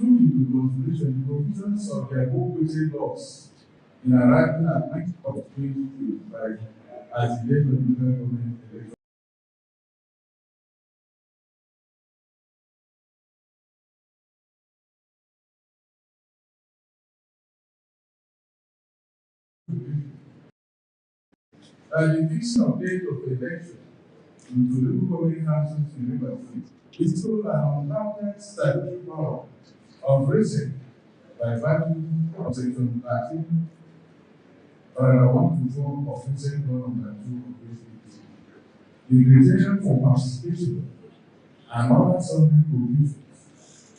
took into consideration the provisions of their co-weighted laws in arriving at March of 2025 as the date of the local government election. The fixing of date of election into local government councils in River State is still an undoubted statutory power of reason by virtue of section 13, paragraph 1 to 4 of Section 1 and 2 of this. The criterion for participation and other subject provisions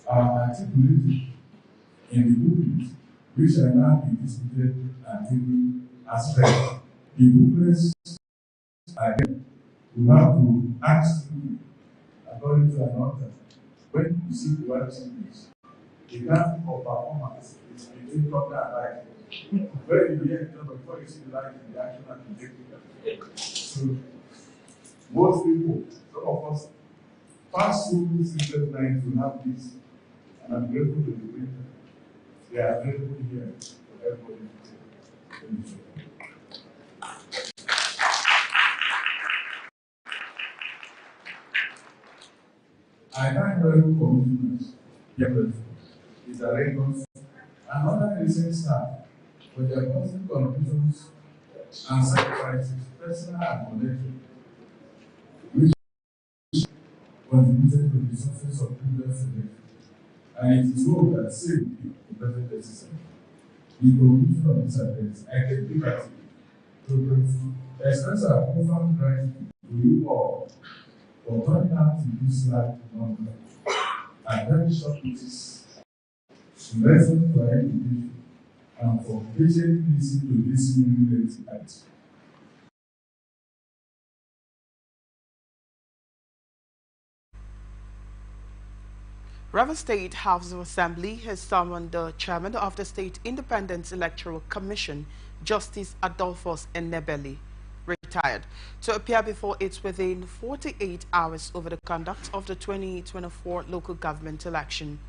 are articulated in the booklet, which shall now be distributed and taken as read. The booklets again, we have to ask you, according to an author, when you see the right things, the kind of performance is between top and right. Where you hear it before you see the light in the action and the technical. So, most people, some of us, pass through this interest line to have this, and I'm grateful to the printer. They are available here for everybody to take. I thank relevant commissioners, the directors, and other recent staff for their constant contributions and sacrifices, personal and collective, which contributed to the success of previous elections. And it is hope that same the present exercise. In conclusion of this address, I take liberty to express our profound gratitude to you all for turning out to this life number at very short notice, to listen to our invitation, and for patiently listening to this meaningful act. River State House of Assembly has summoned the chairman of the State Independent Electoral Commission, Justice Adolphus Enebeli, retired, to appear before it within 48 hours over the conduct of the 2024 local government election.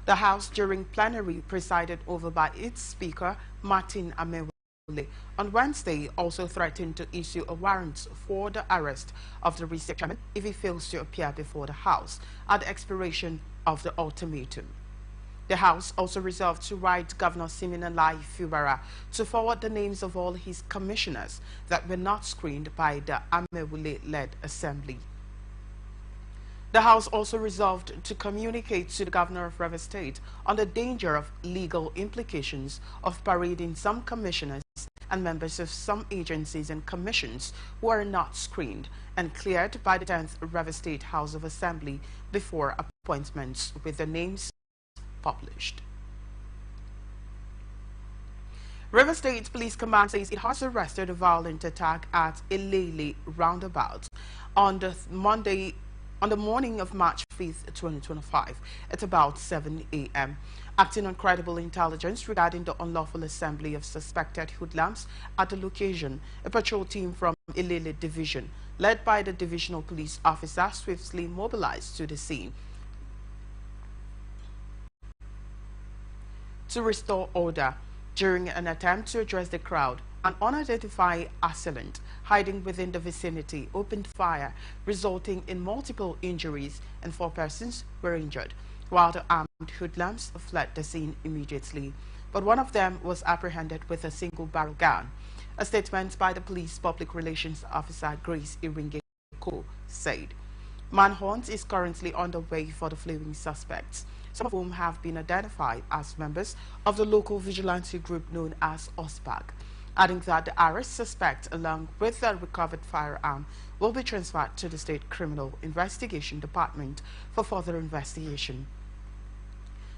The House, during plenary presided over by its Speaker, Martin Amewule, on Wednesday also threatened to issue a warrant for the arrest of the recent chairman if he fails to appear before the House at the expiration of the ultimatum. The House also resolved to write Governor Siminalayi Fubara to forward the names of all his commissioners that were not screened by the Amewule-led assembly. The House also resolved to communicate to the Governor of River State on the danger of legal implications of parading some commissioners and members of some agencies and commissions who are not screened and cleared by the 10th River State House of Assembly before appointments, with the names published. River State Police Command says it has arrested a violent attack at Ilele roundabout on the morning of March 5th, 2025 at about 7 a.m. Acting on credible intelligence regarding the unlawful assembly of suspected hoodlums at the location, a patrol team from Ilele Division, led by the divisional police officer, swiftly mobilized to the scene to restore order. During an attempt to address the crowd, an unidentified assailant hiding within the vicinity opened fire, resulting in multiple injuries, and 4 persons were injured, while the armed hoodlums fled the scene immediately. But one of them was apprehended with a single-barrel gun. A statement by the police public relations officer, Grace Iringeko, said, "Manhunt is currently underway for the fleeing suspects, some of whom have been identified as members of the local vigilante group known as OSPAG," adding that the arrest suspect, along with the recovered firearm, will be transferred to the State Criminal Investigation Department for further investigation.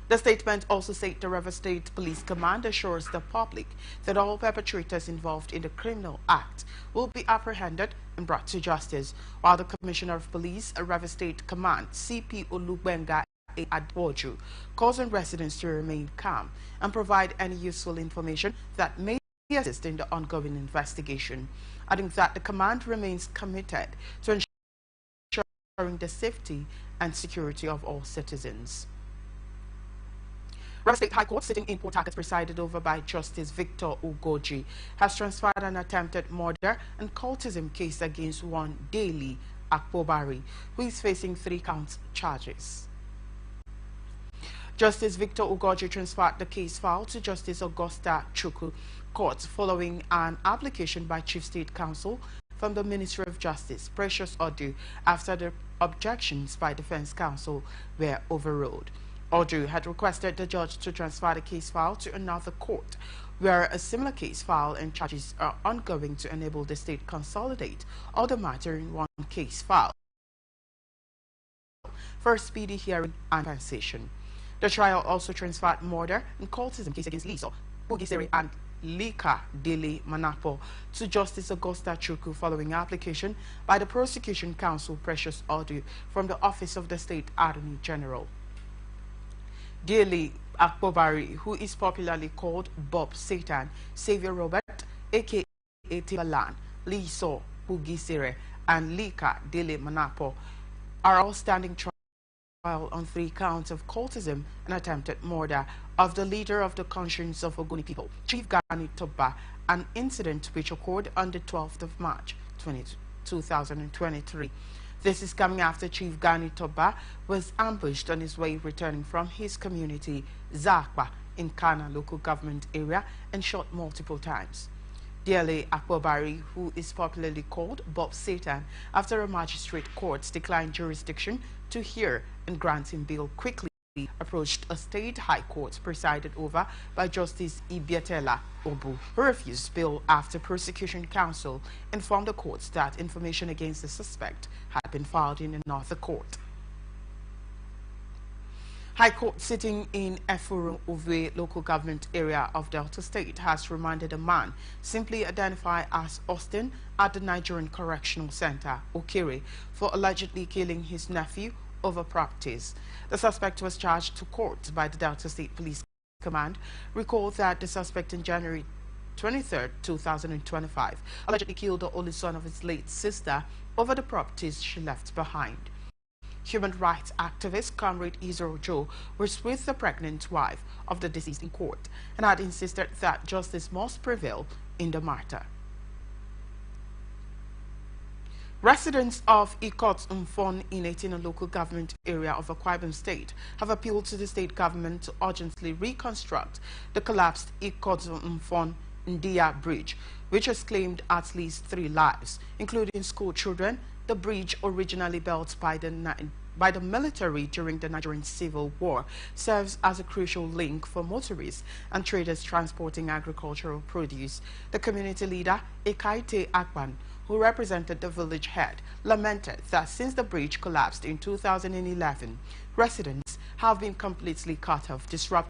The statement also said the River State Police Command assures the public that all perpetrators involved in the criminal act will be apprehended and brought to justice, while the Commissioner of Police, River State Command, CP Olubenga Adboju, calls on residents to remain calm and provide any useful information that may assist in the ongoing investigation, adding that the command remains committed to ensuring the safety and security of all citizens. Rivers State High Court, sitting in Port Harcourt, presided over by Justice Victor Ugoji, has transferred an attempted murder and cultism case against one Daily Akpobari, who is facing 3 count charges. Justice Victor Ugoji transferred the case file to Justice Augusta Chukwu Court following an application by Chief State Counsel from the Ministry of Justice, Precious Odu, after the objections by Defense Counsel were overruled. Odu had requested the judge to transfer the case file to another court, where a similar case file and charges are ongoing to enable the state consolidate all the matter in one case file for a speedy hearing and compensation. The trial also transferred murder and cultism case against Liso Bugisere and Lika Dele Manapo to Justice Augusta Chukwu following application by the Prosecution Counsel Precious Odu from the Office of the State Attorney General. Dele Akpobari, who is popularly called Bob Satan, Xavier Robert, aka Timbaland, Liso Bugisere, and Lika Dele Manapo, are all standing trial on 3 counts of cultism and attempted murder of the leader of the conscience of Ogoni people, Chief Gani Toba, an incident which occurred on the 12th of March 2023. This is coming after Chief Gani Toba was ambushed on his way returning from his community, Zakpa, in Kana local government area and shot multiple times. Dele Akpobari, who is popularly called Bob Satan, after a magistrate court declined jurisdiction to hear and grant him bail, quickly approached a state high court presided over by Justice Ibiatela Obu, who refused bail after prosecution counsel informed the court that information against the suspect had been filed in another court. High Court sitting in Efuru Uve local government area of Delta State has remanded a man simply identified as Austin at the Nigerian Correctional Center, Okere, for allegedly killing his nephew over properties. The suspect was charged to court by the Delta State Police Command. Recall that the suspect in January 23, 2025, allegedly killed the only son of his late sister over the properties she left behind. Human rights activist Comrade Izoro Joe was with the pregnant wife of the deceased in court and had insisted that justice must prevail in the matter. Residents of Ikot Mfon in Etina local government area of Akwa Ibom State have appealed to the state government to urgently reconstruct the collapsed Ikot Mfon Ndia Bridge, which has claimed at least 3 lives, including school children. The bridge, originally built by the military during the Nigerian Civil War, serves as a crucial link for motorists and traders transporting agricultural produce. The community leader, Ekaite Akpan, who represented the village head, lamented that since the bridge collapsed in 2011, residents have been completely cut off, disrupted